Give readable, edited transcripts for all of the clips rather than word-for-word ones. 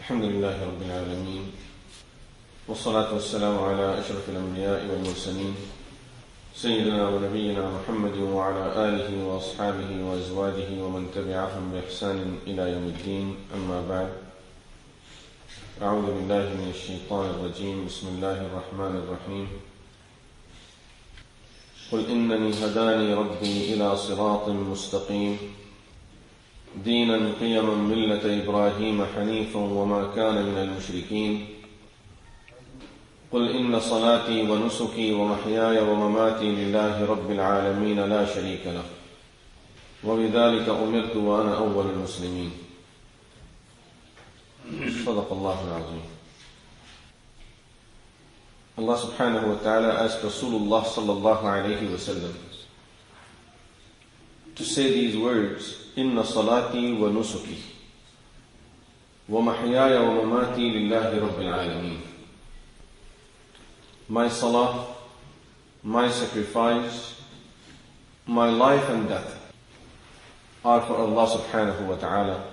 الحمد لله رب العالمين والصلاة والسلام على أشرف الأنبياء والمرسلين سيدنا ونبينا محمد وعلى آله وأصحابه وأزواجه ومن تبعهم بإحسان إلى يوم الدين. أما بعد، أعوذ بالله من الشيطان الرجيم. بسم الله الرحمن الرحيم. قل إنني هداني ربي إلى صراط مستقيم دينا قيما ملة إبراهيم حنيفا وما كان من المشركين. قل إن صلاتي ونسكي ومحياي ومماتي لله رب العالمين لا شريك له وبذلك أمرت وأنا أول المسلمين. صدق الله العظيم. Allah subhanahu wa ta'ala asked Rasulullah sallallahu alayhi wa sallam to say these words: Inna salati wa nusuki wa mahyaya wa mamati lillahi rabbil alameen. My salah, my sacrifice, my life and death are for Allah subhanahu wa ta'ala,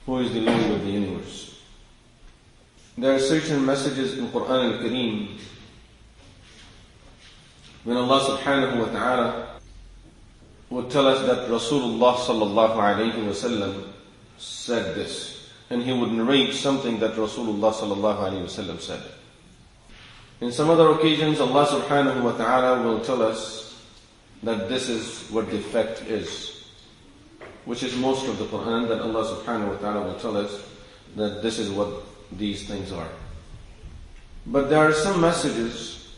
who is the Lord of the universe. There are certain messages in Quran al-Kareem when Allah subhanahu wa ta'ala would tell us that Rasulullah sallallahu alayhi wa sallam said this, and he would narrate something that Rasulullah sallallahu alayhi wa sallam said. In some other occasions, Allah subhanahu wa ta'ala will tell us that this is what the fact is, which is most of the Quran, that Allah subhanahu wa ta'ala will tell us that this is what these things are. But there are some messages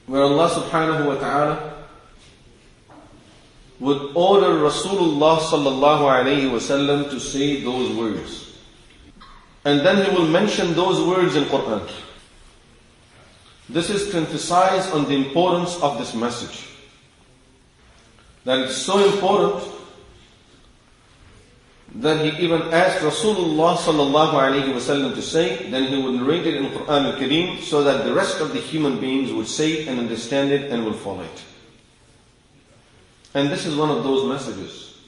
where Allah subhanahu wa ta'ala would order Rasulullah sallallahu alayhi wa sallam to say those words. And then he will mention those words in Quran. This is to emphasize on the importance of this message. That it's so important that he even asked Rasulullah sallallahu alayhi wa sallam to say, then he would narrate it in Quran al-Kareem so that the rest of the human beings would say it and understand it and will follow it. And this is one of those messages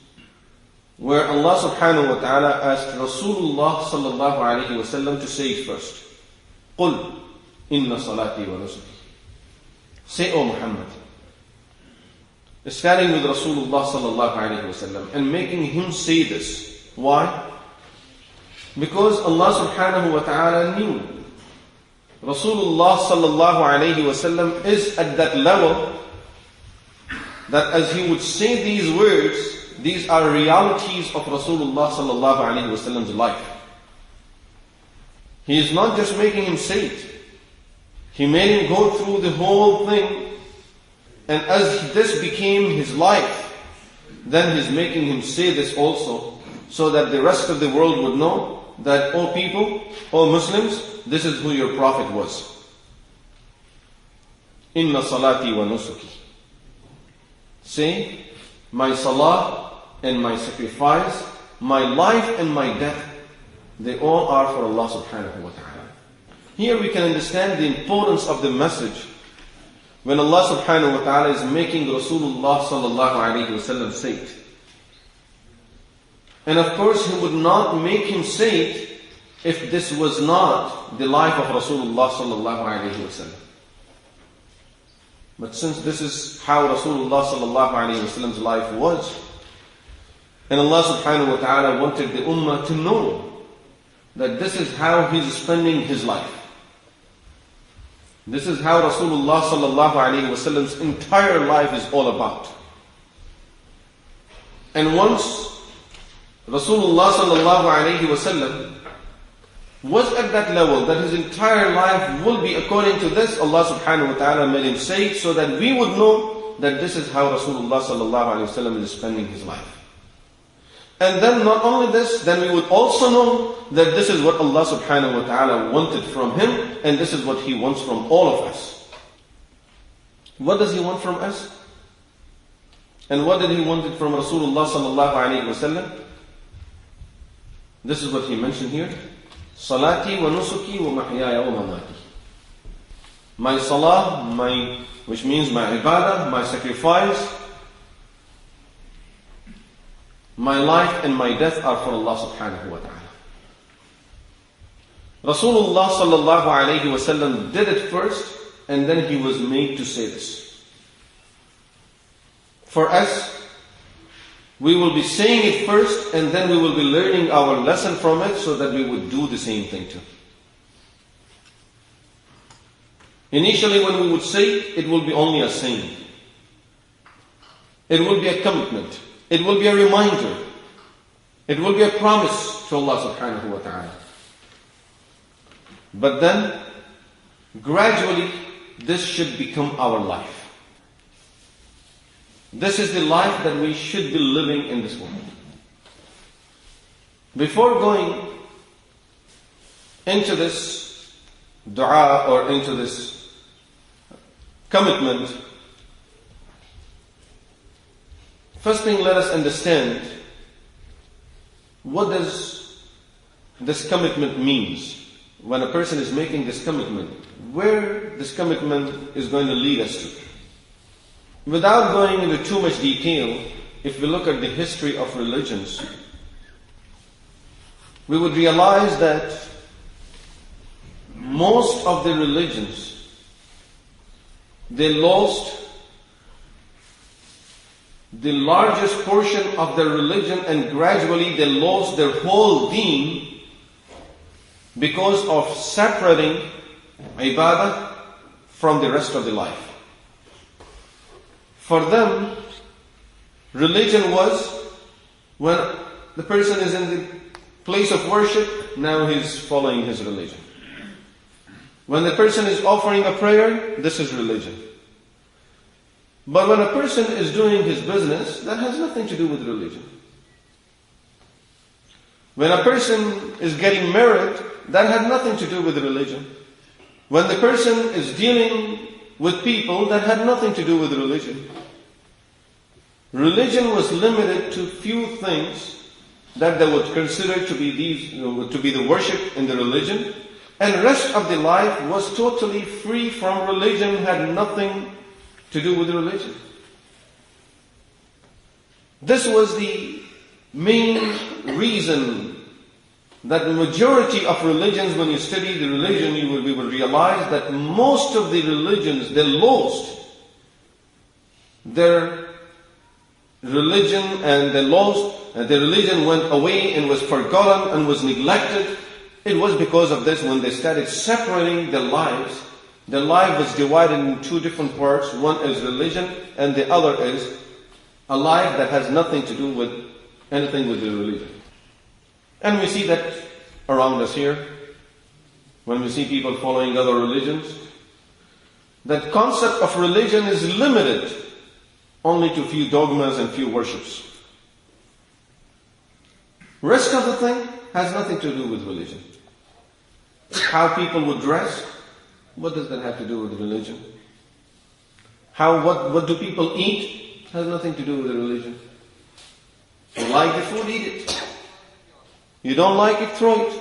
where Allah subhanahu wa ta'ala asked Rasulullah sallallahu alayhi wa sallam to say it first. قُلْ Inna salati wa nusuki. Say, O Muhammad, starting with Rasulullah sallallahu alayhi wa sallam and making him say this. Why? Because Allah subhanahu wa ta'ala knew Rasulullah sallallahu alayhi wa sallam is at that level that as he would say these words, these are realities of Rasulullah sallallahu alayhi wa sallam's life. He is not just making him say it. He made him go through the whole thing, and as this became his life, then he's making him say this also, so that the rest of the world would know that, O people, O Muslims, this is who your Prophet was. Inna salati wa nusuki. Say, my salah and my sacrifice, my life and my death, they all are for Allah subhanahu wa ta'ala. Here we can understand the importance of the message when Allah subhanahu wa ta'ala is making Rasulullah sallallahu alayhi wa sallam say it. And of course he would not make him say it if this was not the life of Rasulullah sallallahu alayhi wa sallam. But since this is how Rasulullah sallallahu alayhi wa sallam's life was, and Allah subhanahu wa ta'ala wanted the ummah to know that this is how he's spending his life. This is how Rasulullah sallallahu alayhi wa sallam's entire life is all about. And once Rasulullah sallallahu alayhi wa sallam was at that level that his entire life will be according to this, Allah subhanahu wa ta'ala made him say it so that we would know that this is how Rasulullah sallallahu alayhi wa sallam is spending his life. And then not only this, then we would also know that this is what Allah subhanahu wa ta'ala wanted from him, and this is what he wants from all of us. What does he want from us? And what did he want from Rasulullah sallallahu alayhi wa sallam? This is what he mentioned here. Salati wa nusuki wa mahyaya wa mamati. My salah, which means my ibadah, my sacrifice, my life and my death are for Allah subhanahu wa ta'ala. Rasulullah sallallahu alayhi wasallam did it first, and then he was made to say this. For us, we will be saying it first, and then we will be learning our lesson from it so that we would do the same thing too. Initially, when we would say it will be only a saying. It will be a commitment. It will be a reminder. It will be a promise to Allah subhanahu wa ta'ala. But then, gradually, this should become our life. This is the life that we should be living in this world. Before going into this dua or into this commitment, first thing, let us understand what does this commitment means. When a person is making this commitment, where this commitment is going to lead us to. Without going into too much detail, if we look at the history of religions, we would realize that most of the religions, they lost the largest portion of their religion, and gradually they lost their whole deen because of separating ibadah from the rest of the life. For them, religion was when the person is in the place of worship, now he's following his religion. When the person is offering a prayer, this is religion. But when a person is doing his business, that has nothing to do with religion. When a person is getting married, that had nothing to do with religion. When the person is dealing with people, that had nothing to do with religion. Religion was limited to few things that they would consider to be the worship in the religion, and rest of the life was totally free from religion, had nothing to do with religion. This was the main reason that the majority of religions, when you study the religion, we will realize that most of the religions, they lost their religion, and their religion went away and was forgotten and was neglected. It was because of this. When they started separating their lives, their life was divided in two different parts. One is religion, and the other is a life that has nothing to do with anything with the religion. And we see that around us here, when we see people following other religions, that concept of religion is limited only to few dogmas and few worships. Rest of the thing has nothing to do with religion. How people would dress, what does that have to do with religion? What do people eat, has nothing to do with religion. You like the food, eat it. You don't like it, throw it.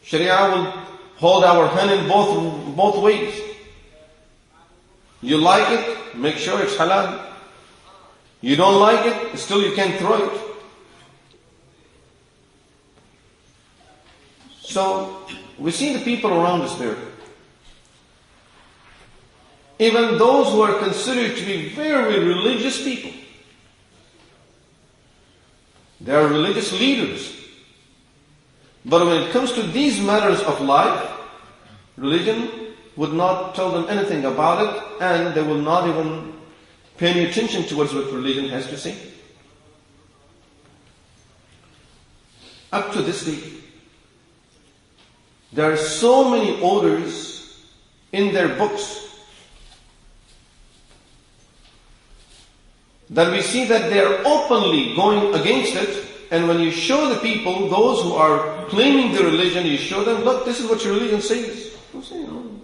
Sharia will hold our hand in both ways. You like it, make sure it's halal. You don't like it, still you can throw it. So, we see the people around us there. Even those who are considered to be very religious people. They are religious leaders. But when it comes to these matters of life, religion would not tell them anything about it, and they will not even pay any attention towards what religion has to say. Up to this day, there are so many orders in their books that we see that they are openly going against it. And when you show the people, those who are claiming the religion, you show them, look, this is what your religion says. They'll say, oh,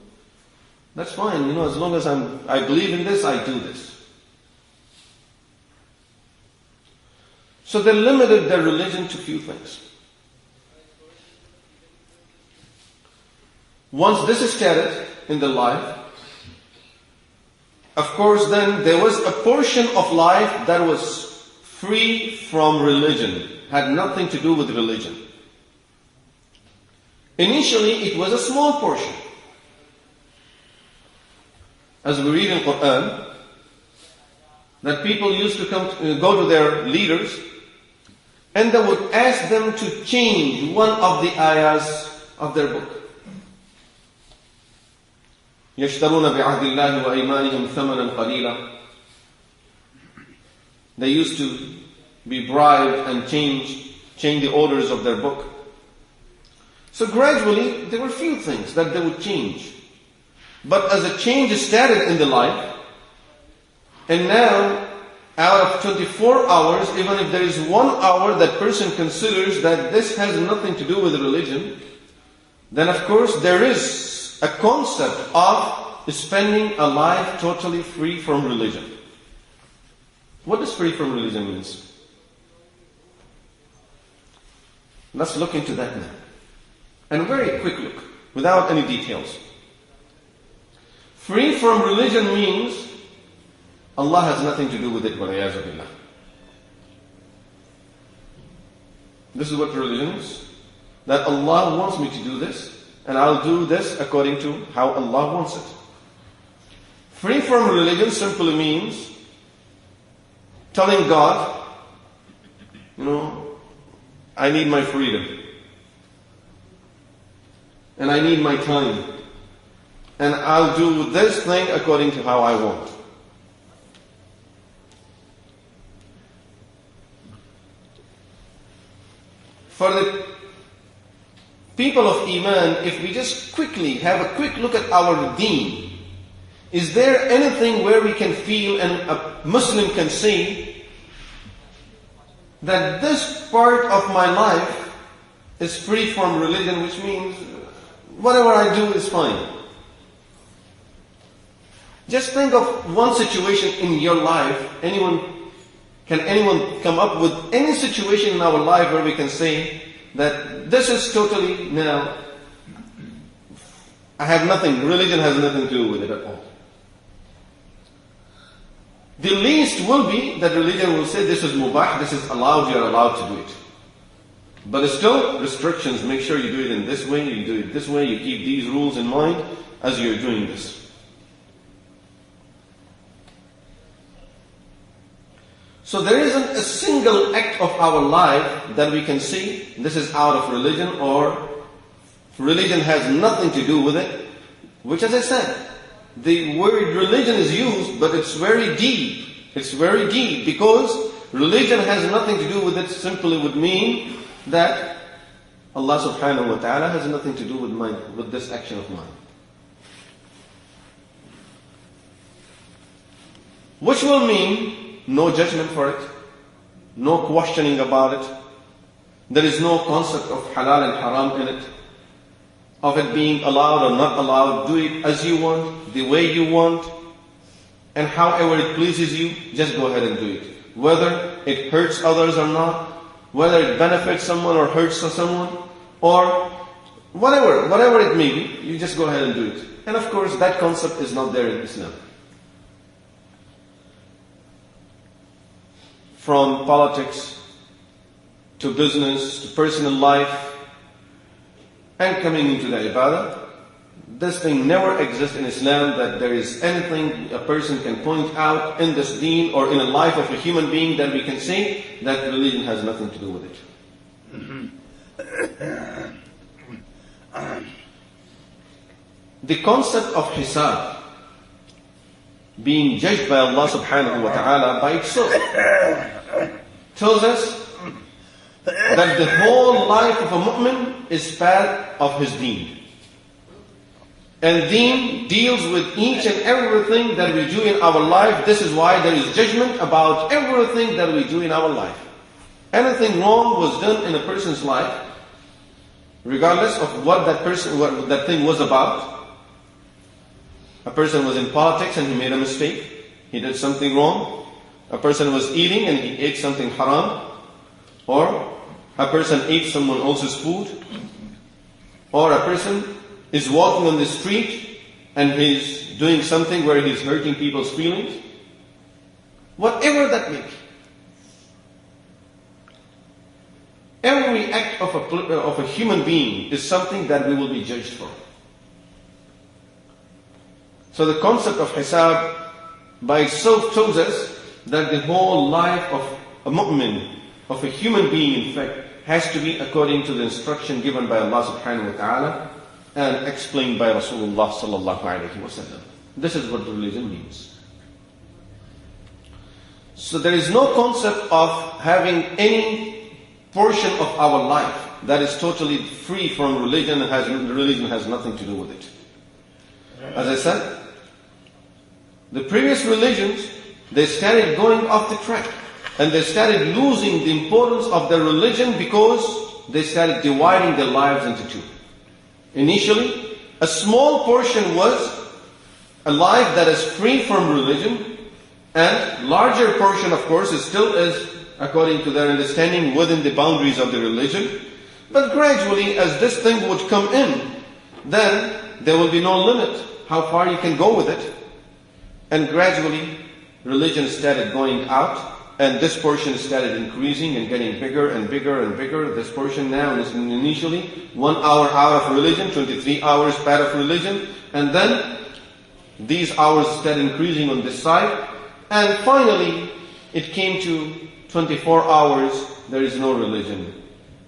that's fine, as long as I believe in this, I do this. So they limited their religion to few things. Once this is started in the life, of course then there was a portion of life that was free from religion, had nothing to do with religion. Initially, it was a small portion. As we read in Quran, that people used to go to their leaders and they would ask them to change one of the ayahs of their book. يَشْتَرُونَ بِعَهْدِ اللَّهِ وَأَيْمَانِهِمْ ثَمَنًا قَلِيلًا. They used to be bribed and change the orders of their book. So gradually, there were few things that they would change. But as a change started in the life, and now, out of 24 hours, even if there is 1 hour that person considers that this has nothing to do with religion, then of course there is a concept of spending a life totally free from religion. What does free from religion means? Let's look into that now. And very quick look, without any details. Free from religion means Allah has nothing to do with it, وَالْعِيَاذُ بِاللَّهِ. This is what religion is. That Allah wants me to do this, and I'll do this according to how Allah wants it. Free from religion simply means telling God, I need my freedom. And I need my time. And I'll do this thing according to how I want. For the people of Iman, if we just quickly have a quick look at our deen, is there anything where we can feel and a Muslim can say that this part of my life is free from religion, which means whatever I do is fine? Just think of one situation in your life. Can anyone come up with any situation in our life where we can say that this is totally now, I have nothing, religion has nothing to do with it at all? The least will be that religion will say this is mubah, this is allowed, you are allowed to do it. But still, restrictions, make sure you do it in this way, you do it this way, you keep these rules in mind as you're doing this. So there isn't a single act of our life that we can see this is out of religion or religion has nothing to do with it. Which, as I said, the word religion is used, but it's very deep. It's very deep because religion has nothing to do with it. Simply would mean that Allah subhanahu wa ta'ala has nothing to do with this action of mine. Which will mean no judgment for it, no questioning about it. There is no concept of halal and haram in it, of it being allowed or not allowed. Do it as you want, the way you want, and however it pleases you, just go ahead and do it. Whether it hurts others or not, whether it benefits someone or hurts someone, or whatever it may be, you just go ahead and do it. And of course, that concept is not there in Islam. From politics to business to personal life and coming into the ibadah, this thing never exists in Islam that there is anything a person can point out in this deen or in the life of a human being that we can say that religion has nothing to do with it. The concept of hisab, being judged by Allah subhanahu wa ta'ala by itself, tells us that the whole life of a mu'min is part of his deen. And deen deals with each and everything that we do in our life. This is why there is judgment about everything that we do in our life. Anything wrong was done in a person's life, regardless of what that thing was about. A person was in politics and he made a mistake. He did something wrong. A person was eating and he ate something haram. Or a person ate someone else's food. Or a person is walking on the street and he's doing something where he's hurting people's feelings. Whatever that may be. every act of a human being is something that we will be judged for. So the concept of hisab by itself shows us that the whole life of a mu'min, of a human being in fact, has to be according to the instruction given by Allah subhanahu wa ta'ala and explained by Rasulullah sallallahu alayhi wa sallam. This is what religion means. So there is no concept of having any portion of our life that is totally free from religion and religion has nothing to do with it. As I said, the previous religions, they started going off the track and they started losing the importance of their religion because they started dividing their lives into two. Initially, a small portion was a life that is free from religion, and larger portion, of course, still is, according to their understanding, within the boundaries of the religion. But gradually, as this thing would come in, then there will be no limit how far you can go with it. And gradually, religion started going out, and this portion started increasing and getting bigger and bigger and bigger. This portion now is initially 1 hour out of religion, 23 hours part of religion, and then these hours started increasing on this side, and finally it came to 24 hours, there is no religion.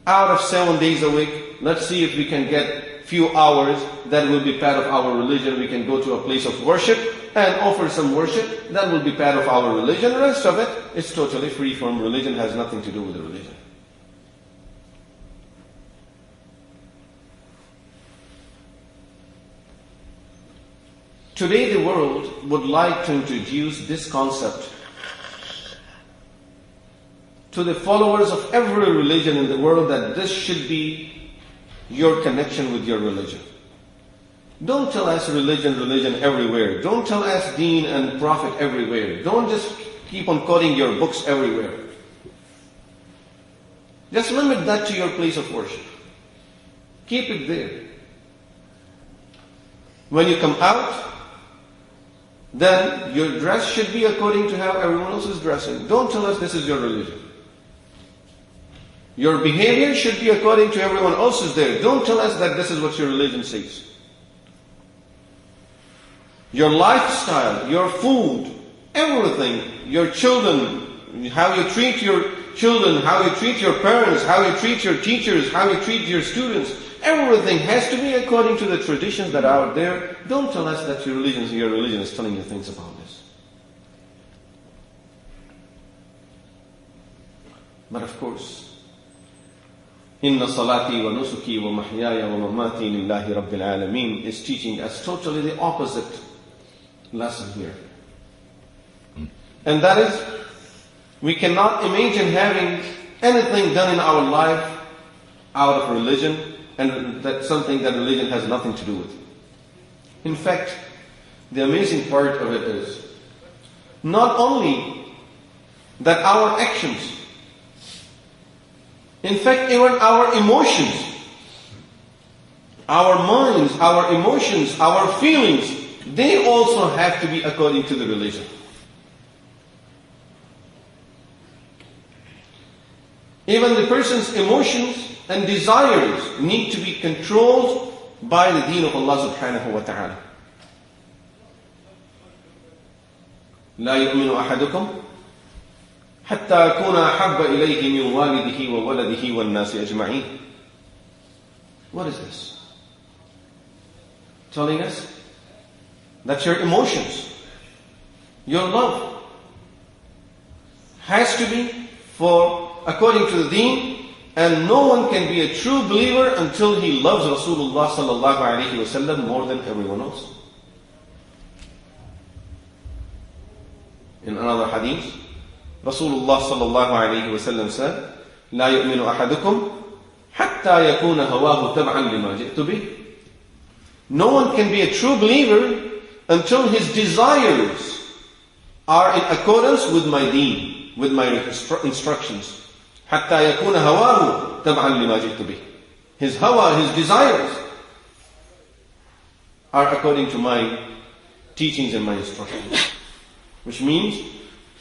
Out of 7 days a week, let's see if we can get few hours that will be part of our religion. We can go to a place of worship and offer some worship, that will be part of our religion. The rest of it is totally free from religion, has nothing to do with the religion. Today the world would like to introduce this concept to the followers of every religion in the world, that this should be your connection with your religion. Don't tell us religion everywhere. Don't tell us deen and prophet everywhere. Don't just keep on quoting your books everywhere. Just limit that to your place of worship. Keep it there. When you come out, then your dress should be according to how everyone else is dressing. Don't tell us this is your religion. Your behavior should be according to everyone else's there. Don't tell us that this is what your religion says. Your lifestyle, your food, everything, your children, how you treat your children, how you treat your parents, how you treat your teachers, how you treat your students, everything has to be according to the traditions that are out there. Don't tell us that your religion is telling you things about this. But of course, Inna salati wa nusuki wa mahyaya wa mamati lillahi rabbil alameen is teaching us totally the opposite lesson here. And that is, we cannot imagine having anything done in our life out of religion, and that's something that religion has nothing to do with. In fact, the amazing part of it is, not only that our actions, in fact, even our emotions, our minds, our emotions, our feelings, they also have to be according to the religion. Even the person's emotions and desires need to be controlled by the deen of Allah subhanahu wa ta'ala. لا يؤمن أحدكم حتى أكون أحب إليه من والده وولده والناس أجمعين. What is this? Telling us that your emotions, your love, has to be according to the deen, and no one can be a true believer until he loves Rasulullah sallallahu alayhi wa sallam more than everyone else. In another hadith, Rasulullah sallallahu alayhi wa sallam said, لا يؤمن أحدكم حتى يكون هواه تبعا لما جئت به. No one can be a true believer until his desires are in accordance with my deen, with my instructions. حتى يكون هواه تبعا لما جئت به. His hawa, his desires, are according to my teachings and my instructions. Which means,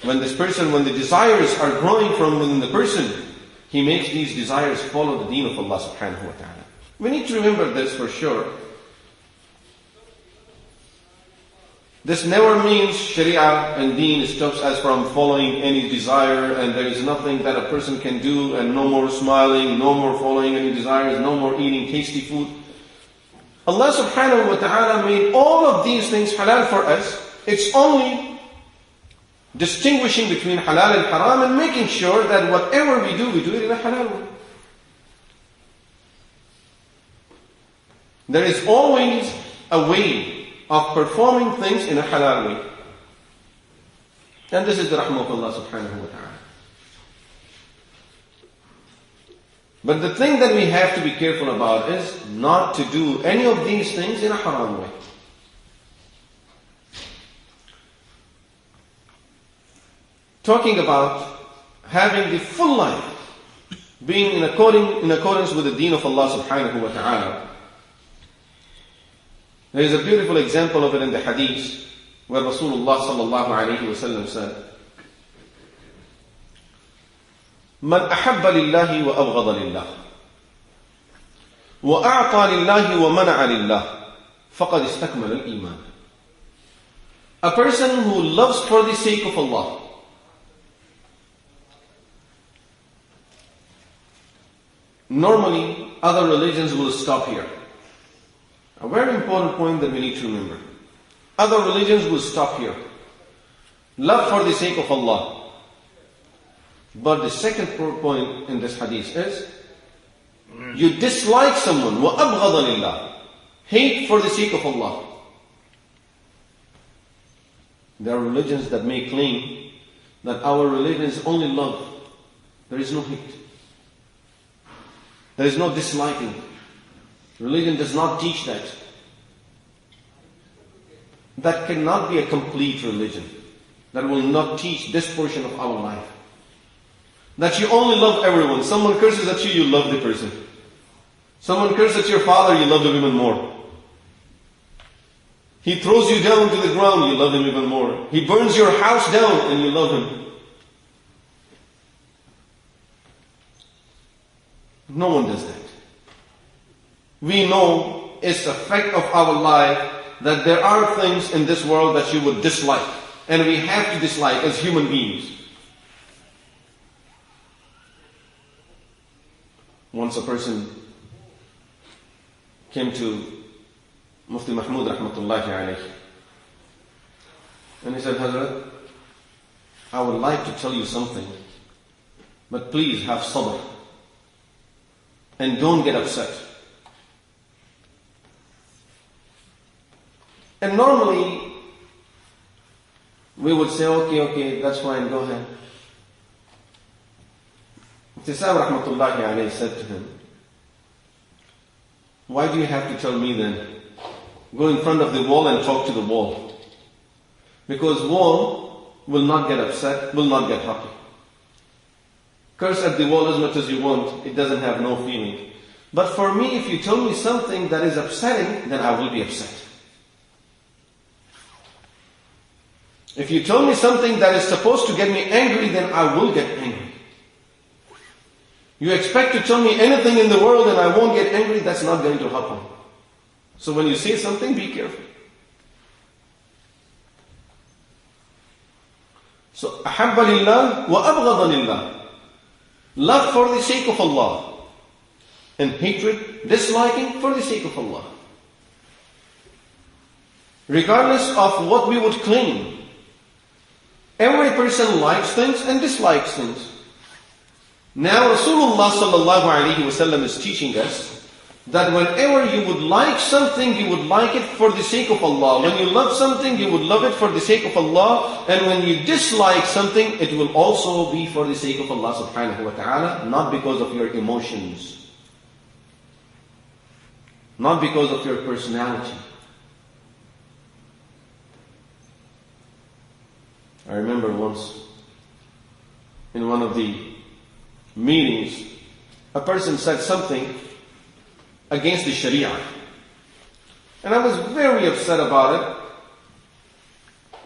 when the desires are growing from within the person, he makes these desires follow the deen of Allah subhanahu wa ta'ala. We need to remember this for sure. This never means Sharia and deen stops us from following any desire, and there is nothing that a person can do, and no more smiling, no more following any desires, no more eating tasty food. Allah subhanahu wa ta'ala made all of these things halal for us. It's only distinguishing between halal and haram and making sure that whatever we do it in a halal way. There is always a way of performing things in a halal way. And this is the rahmah of Allah subhanahu wa ta'ala. But the thing that we have to be careful about is not to do any of these things in a haram way. Talking about having the full life being in accordance with the deen of Allah subhanahu wa ta'ala. There is a beautiful example of it in the hadith where Rasulullah sallallahu alayhi wa sallam said, من أحب لله وأبغض لله وأعطى لله ومنع لله فقد استكمل الإيمان. A person who loves for the sake of Allah normally, other religions will stop here. A very important point that we need to remember. Other religions will stop here. Love for the sake of Allah. But the second point in this hadith is, you dislike someone, وَأَبْغَضَ لِلَّهِ, hate for the sake of Allah. There are religions that may claim that our religion is only love. There is no hate. There is no disliking. Religion does not teach that. That cannot be a complete religion. That will not teach this portion of our life. That you only love everyone. Someone curses at you, you love the person. Someone curses at your father, you love him even more. He throws you down to the ground, you love him even more. He burns your house down and you love him. No one does that. We know it's a fact of our life that there are things in this world that you would dislike. And we have to dislike as human beings. Once a person came to Mufti Mahmud rahmatullahi alayhi. And he said, Hazrat, I would like to tell you something, but please have sabr. And don't get upset. And normally, we would say, okay, that's fine, go ahead. Tisam rahmatullahi alayhi said to him, why do you have to tell me then? Go in front of the wall and talk to the wall. Because wall will not get upset, will not get happy. Curse at the wall as much as you want, it doesn't have no feeling. But for me, if you tell me something that is upsetting, then I will be upset. If you tell me something that is supposed to get me angry, then I will get angry. You expect to tell me anything in the world and I won't get angry, that's not going to happen. So when you say something, be careful. So, أحب لله وأبغض لله. Love for the sake of Allah. And hatred, disliking for the sake of Allah. Regardless of what we would claim, every person likes things and dislikes things. Now Rasulullah sallallahu alayhi wa sallam is teaching us that whenever you would like something, you would like it for the sake of Allah. When you love something, you would love it for the sake of Allah. And when you dislike something, it will also be for the sake of Allah subhanahu wa ta'ala, not because of your emotions. Not because of your personality. I remember once, in one of the meetings, a person said something against the Sharia. And I was very upset about it.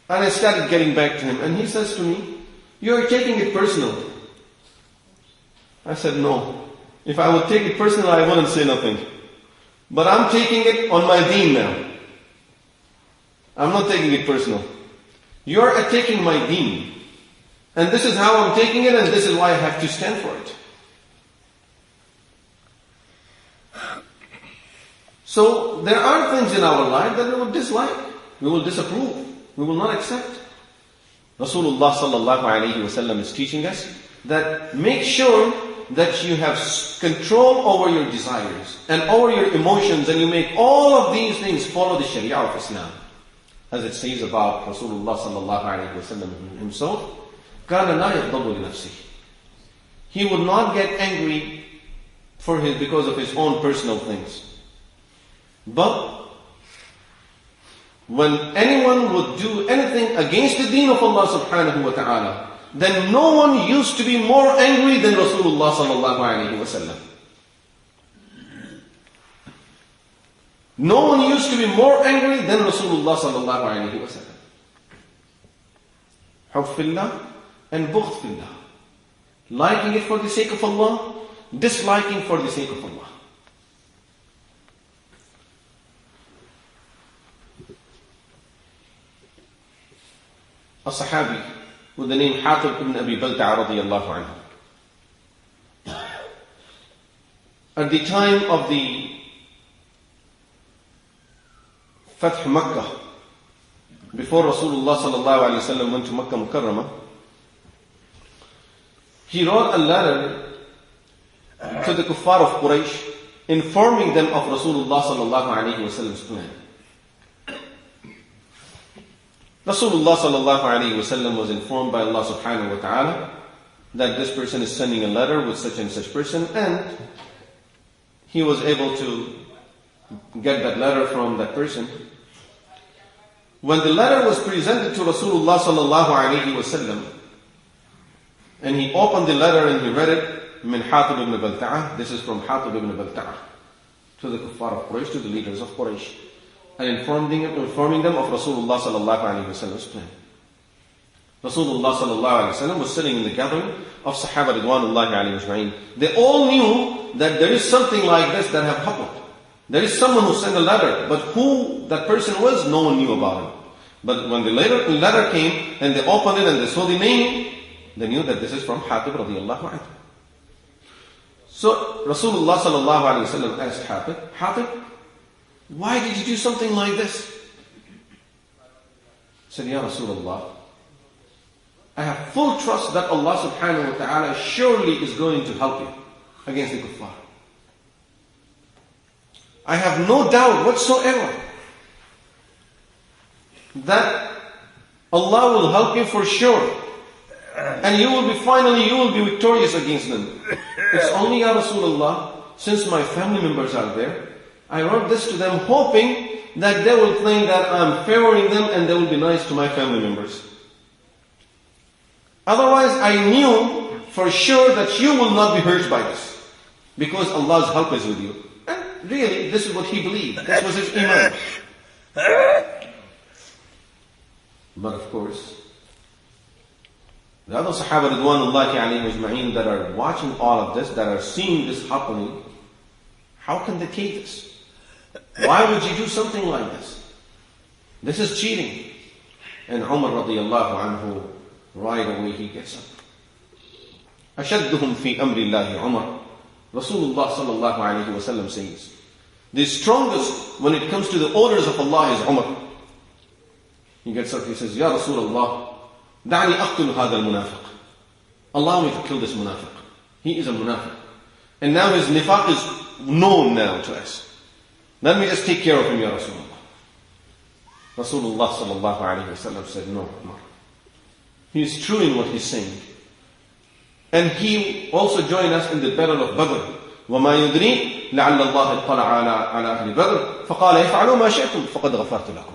And I started getting back to him. And he says to me, you are taking it personal. I said, no. If I would take it personally, I wouldn't say nothing. But I'm taking it on my deen now. I'm not taking it personal. You're attacking my deen. And this is how I'm taking it, and this is why I have to stand for it. So there are things in our life that we will dislike, we will disapprove, we will not accept. Rasulullah sallallahu alayhi wa sallam is teaching us that make sure that you have control over your desires and over your emotions, and you make all of these things follow the Sharia of Islam. As it says about Rasulullah sallallahu alayhi wa sallam himself, كَانَ لَا يَغْضَبُ لِنَفْسِهِ. He would not get angry because of his own personal things. But when anyone would do anything against the deen of Allah subhanahu wa ta'ala, then no one used to be more angry than Rasulullah sallallahu alayhi wa sallam. No one used to be more angry than Rasulullah sallallahu alayhi wa sallam. Hubb fillah and bughd fillah. Liking it for the sake of Allah, disliking for the sake of Allah. A Sahabi with the name Hatib ibn Abi Balta'a radiyallahu anhu. At the time of the Fath Makkah, before Rasulullah sallallahu alayhi wa sallam went to Makkah Mukarramah, he wrote a letter to the kuffar of Quraysh, informing them of Rasulullah sallallahu alayhi wa sallam's plan. Rasulullah sallallahu alayhi wa sallam was informed by Allah subhanahu wa ta'ala that this person is sending a letter with such and such person, and he was able to get that letter from that person. When the letter was presented to Rasulullah sallallahu alayhi wa sallam, and he opened the letter and he read it, min Hatib ibn Balta'a, this is from Hatib ibn Balta'a, to the kuffar of Quraysh, to the leaders of Quraysh, and informing them of Rasulullah sallallahu alayhi wa sallam's plan. Rasulullah sallallahu alayhi wa sallam was sitting in the gathering of Sahaba ridwanullahi alayhi ajma'in. They all knew that there is something like this that have happened. There is someone who sent a letter, but who that person was, no one knew about him. But when the letter came and they opened it and they saw the name, they knew that this is from Hatib radiyallahu anhu. So Rasulullah sallallahu alayhi wa sallam asked Hatib, why did you do something like this? He said, Ya Rasulullah, I have full trust that Allah subhanahu wa ta'ala surely is going to help you against the kuffar. I have no doubt whatsoever that Allah will help you for sure. And you will be victorious against them. It's only, Ya Rasulullah, since my family members are there, I wrote this to them hoping that they will think that I'm favoring them and they will be nice to my family members. Otherwise, I knew for sure that you will not be hurt by this, because Allah's help is with you. And really, this is what he believed. This was his iman. But of course, the other Sahaba ridwanullahi alayhim ajma'in that are watching all of this, that are seeing this happening, how can they take this? Why would you do something like this? This is cheating. And Umar radiyallahu anhu, right away he gets up. أشدهم في أمر الله عمر. Rasulullah sallallahu alayhi wa sallam says, the strongest when it comes to the orders of Allah is Umar. He gets up, he says, Ya Rasulullah, دعني أقتل هذا المنافق. Allow me to kill this munafiq. He is a munafiq. And now his nifaq is known now to us. Let me just take care of him, Ya Rasulullah. Rasulullah sallallahu alayhi wa sallam said, no, Umar. He is true in what he's saying. And he also joined us in the battle of Badr. وَمَا يُدْرِي لَعَلَّ اللَّهَ اطَّلَعَ عَلَى أَهْلِ بَدْرٍ فَقَالَ يَفْعَلُوا مَا شِئْتُمْ فَقَدْ غَفَرْتُ لَكُمْ.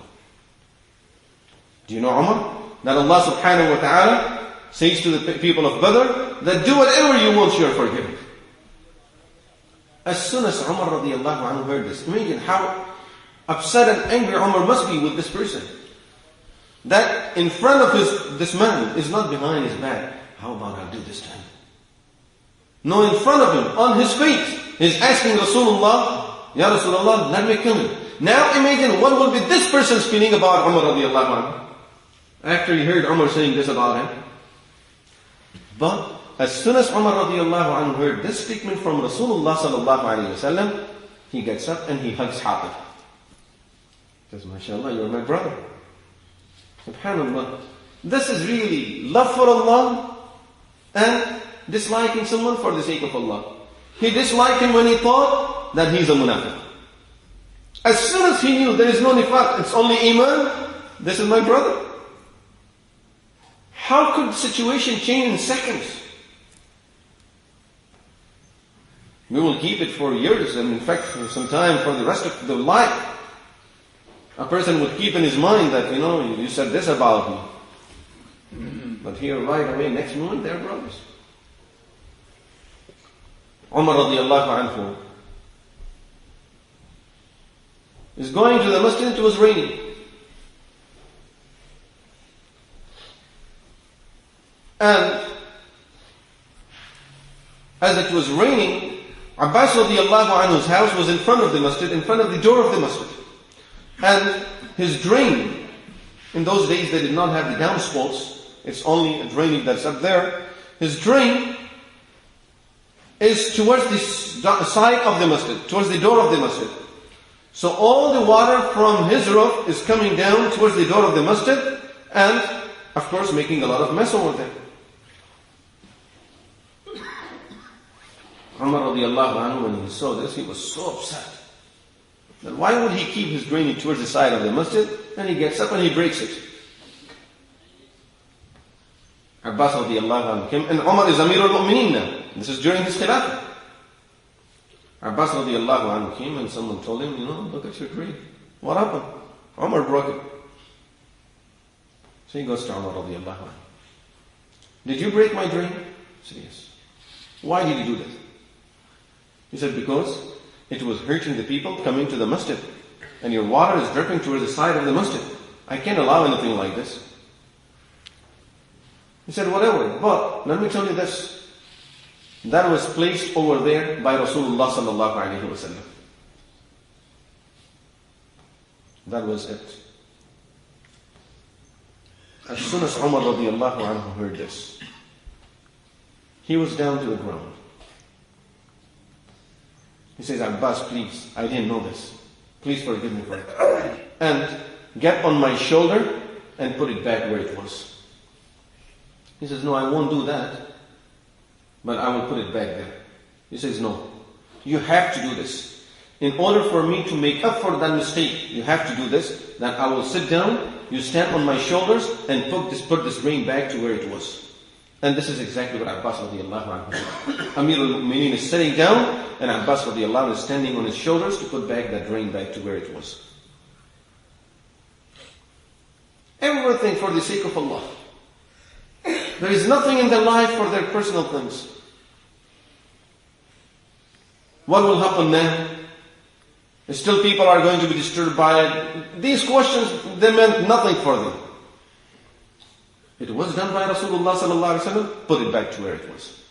Do you know, Umar, that Allah subhanahu wa ta'ala says to the people of Badr that do whatever you want, you are forgiven. As soon as Umar radiyallahu anhu heard this, imagine how upset and angry Umar must be with this person. That in front of this man is not behind his back. How about I do this to him? No, in front of him, on his face, he's asking Rasulullah, Ya Rasulullah, let me kill him. Now imagine what will be this person's feeling about Umar radiallahu anhu, after he heard Umar saying this about him. But as soon as Umar radiallahu anhu heard this statement from Rasulullah sallallahu alayhi wa sallam, he gets up and he hugs Hatib. He says, MashaAllah, you're my brother. SubhanAllah. This is really love for Allah and disliking someone for the sake of Allah. He disliked him when he thought that he's a munafiq. As soon as he knew there is no nifaq, it's only iman, this is my brother. How could the situation change in seconds? We will keep it for years, and in fact for some time, for the rest of the life. A person would keep in his mind that, you said this about me. But here right away, next moment, they're brothers. Umar radiallahu anhu is going to the masjid. It was raining. And as it was raining, Abbas radiallahu anhu's house was in front of the masjid, in front of the door of the masjid. And his drain, in those days they did not have the downspouts, it's only a draining that's up there. His drain is towards the side of the masjid, towards the door of the masjid. So all the water from his roof is coming down towards the door of the masjid and, of course, making a lot of mess over there. Umar radiallahu anhu, when he saw this, he was so upset. Then why would he keep his drainage towards the side of the masjid? And he gets up and he breaks it. Abbas radiallahu anhu came, and Umar is Amir al-Mu'mineen now. This is during his Khilafah. Abbas radiallahu anhu came and someone told him, look at your drain. What happened? Umar broke it. So he goes to Umar radiallahu anhu. Did you break my drain? He said, yes. Why did you do that? He said, because it was hurting the people coming to the masjid. And your water is dripping towards the side of the masjid. I can't allow anything like this. He said, whatever, but let me tell you this. That was placed over there by Rasulullah sallallahu alayhi wa sallam. That was it. As soon as Umar radiallahu anhu heard this, he was down to the ground. He says, Abbas, please, I didn't know this. Please forgive me for it. And get on my shoulder and put it back where it was. He says, no, I won't do that, but I will put it back there. He says, no, you have to do this. In order for me to make up for that mistake, you have to do this, that I will sit down, you stand on my shoulders, and put this grain back to where it was. And this is exactly what Abbas radiallahu anhu did. Amir al-Mu'mineen is sitting down, and Abbas radiallahu anhu is standing on his shoulders to put back that grain back to where it was. Everything for the sake of Allah. There is nothing in their life for their personal things. What will happen now? Still people are going to be disturbed by it. These questions, they meant nothing for them. It was done by Rasulullah sallallahu alaihi wasallam, put it back to where it was.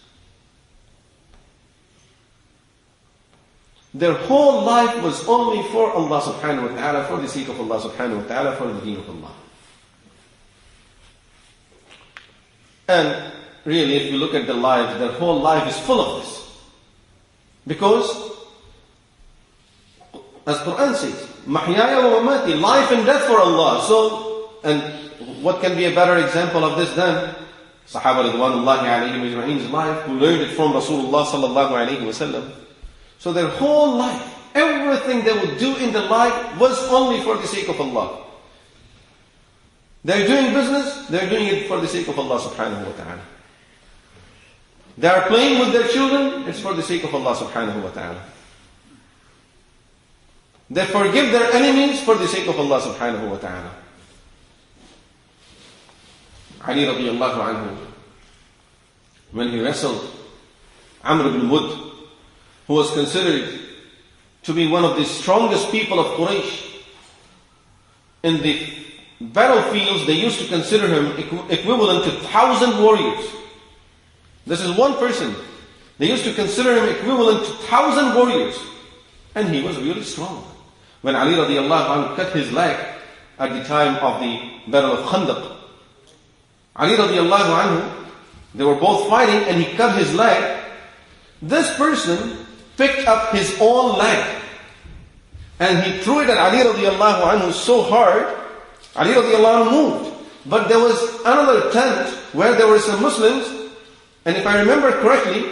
Their whole life was only for Allah subhanahu wa ta'ala, for the sake of Allah subhanahu wa ta'ala, for the deen of Allah. And really, if you look at their lives, their whole life is full of this. Because, as Quran says, Mahyaya wa mamati, life and death for Allah. So, and what can be a better example of this than Sahaba Ridwanullahi alayhim ajma'een's life, who learned it from Rasulullah sallallahu alayhi wa sallam. So their whole life, everything they would do in their life was only for the sake of Allah. They're doing business, they're doing it for the sake of Allah subhanahu wa ta'ala. They are playing with their children, it's for the sake of Allah subhanahu wa ta'ala. They forgive their enemies for the sake of Allah subhanahu wa ta'ala. Ali radiallahu anhu, when he wrestled Amr ibn Wud, who was considered to be one of the strongest people of Quraysh, in the battlefields they used to consider him equivalent to 1,000 warriors. This is one person They used to consider him equivalent to 1,000 warriors. And he was really strong. When Ali radiallahu anhu cut his leg at the time of the Battle of Khandaq, Ali radiallahu anhu, they were both fighting and he cut his leg. This person picked up his own leg and he threw it at Ali radiallahu anhu so hard, Ali radiallahu anhu moved. But there was another tent where there were some Muslims, and if I remember correctly,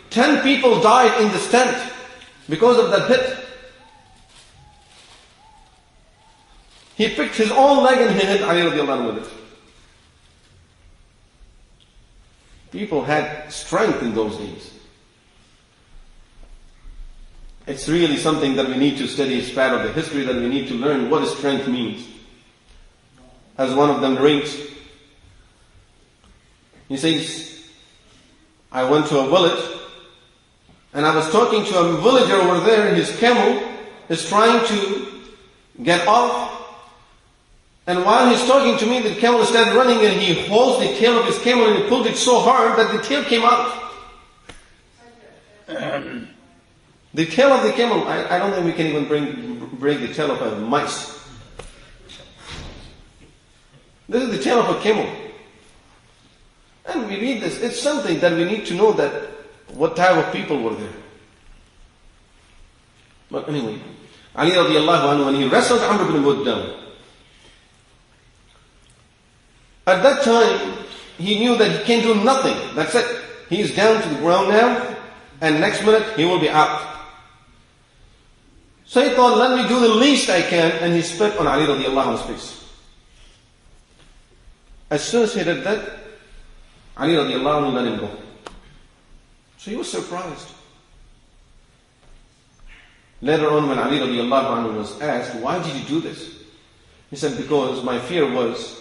10 people died in this tent because of that hit. He picked his own leg and he hit Ali radiallahu anhu with it. People had strength in those days. It's really something that we need to study. It's part of the history that we need to learn what strength means. As one of them narrates, he says, I went to a village and I was talking to a villager over there, and his camel is trying to get off. And while he's talking to me, the camel started running and he holds the tail of his camel and he pulled it so hard that the tail came out. The tail of the camel, I don't think we can even break the tail of a mice. This is the tail of a camel. And we read this. It's something that we need to know, that what type of people were there. But anyway, Ali radiallahu anhu, when he wrestled Amr ibn Wud down, at that time, he knew that he can do nothing. That's it. He is down to the ground now, and next minute he will be out. So he thought, let me do the least I can, and he spit on Ali radiallahu anhu's face. As soon as he did that, Ali radiallahu anhu let him go. So he was surprised. Later on, when Ali radiallahu anhu was asked, why did you do this? He said, because my fear was,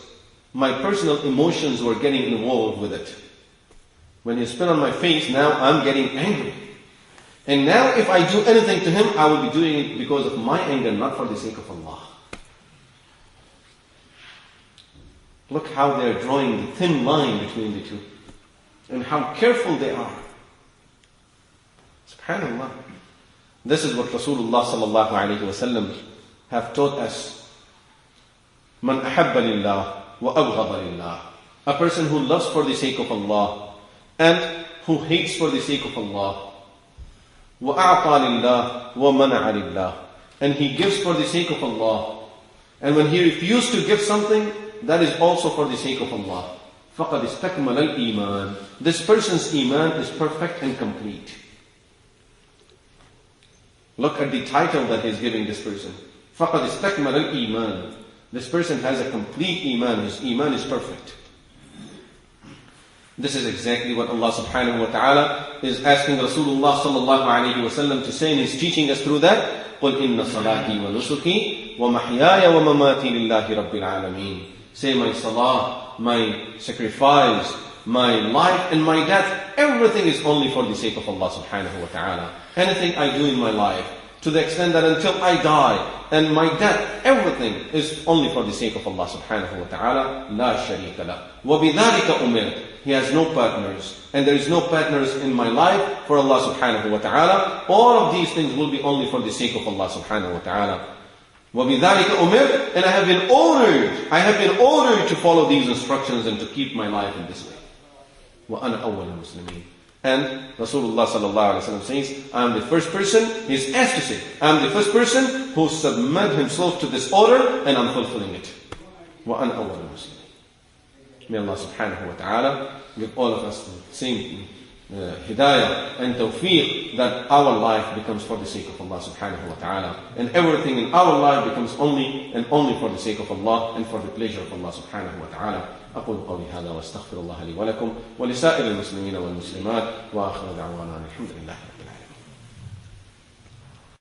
my personal emotions were getting involved with it. When he spit on my face, now I'm getting angry. And now if I do anything to him, I will be doing it because of my anger, not for the sake of Allah. Look how they're drawing the thin line between the two. And how careful they are. SubhanAllah. This is what Rasulullah sallallahu alayhi wa sallam have taught us. Man ahabba lillah wa abghada lillah. A person who loves for the sake of Allah and who hates for the sake of Allah. Wa a'ta lillah wa mana'a lillah. And he gives for the sake of Allah. And when he refused to give something, that is also for the sake of Allah. فَقَدْ اسْتَكْمَلَ الْإِيمَانِ. This person's iman is perfect and complete. Look at the title that he's giving this person. فَقَدْ اسْتَكْمَلَ الْإِيمَانِ. This person has a complete iman. His iman is perfect. This is exactly what Allah subhanahu wa ta'ala is asking Rasulullah sallallahu alayhi wa sallam to say, and He's teaching us through that. قُلْ إِنَّ صَلَاتِي وَنُسُكِي وَمَحْيَايَ وَمَمَاتِي لِلَّهِ رَبِّ الْعَالَمِينَ. Say, my salah, my sacrifice, my life and my death, everything is only for the sake of Allah subhanahu wa ta'ala. Anything I do in my life, to the extent that until I die, and my death, everything is only for the sake of Allah subhanahu wa ta'ala. La sharika la. وَبِذَلِكَ أُمِرْتُ. He has no partners. And there is no partners in my life for Allah subhanahu wa ta'ala. All of these things will be only for the sake of Allah subhanahu wa ta'ala. وَبِذَلِكَ أُمِرْتُ. And I have been ordered to follow these instructions and to keep my life in this way. وَأَنَا أَوَّلُ الْمُسْلِمِينَ. And Rasulullah sallallahu alayhi wa sallam says, I am the first person, he is asked to say, I am the first person who submit himself to this order and I'm fulfilling it. وَأَنَا أَوَّلُ الْمُسْلِمِينَ. May Allah subhanahu wa ta'ala give all of us the same hidayah and tawfiq, that our life becomes for the sake of Allah subhanahu wa ta'ala, and everything in our life becomes only and only for the sake of Allah and for the pleasure of Allah subhanahu wa ta'ala. أقول قولي هذا واستغفر الله لي ولكم ولسائر المسلمين والمسلمات وآخر دعوانا الحمد لله.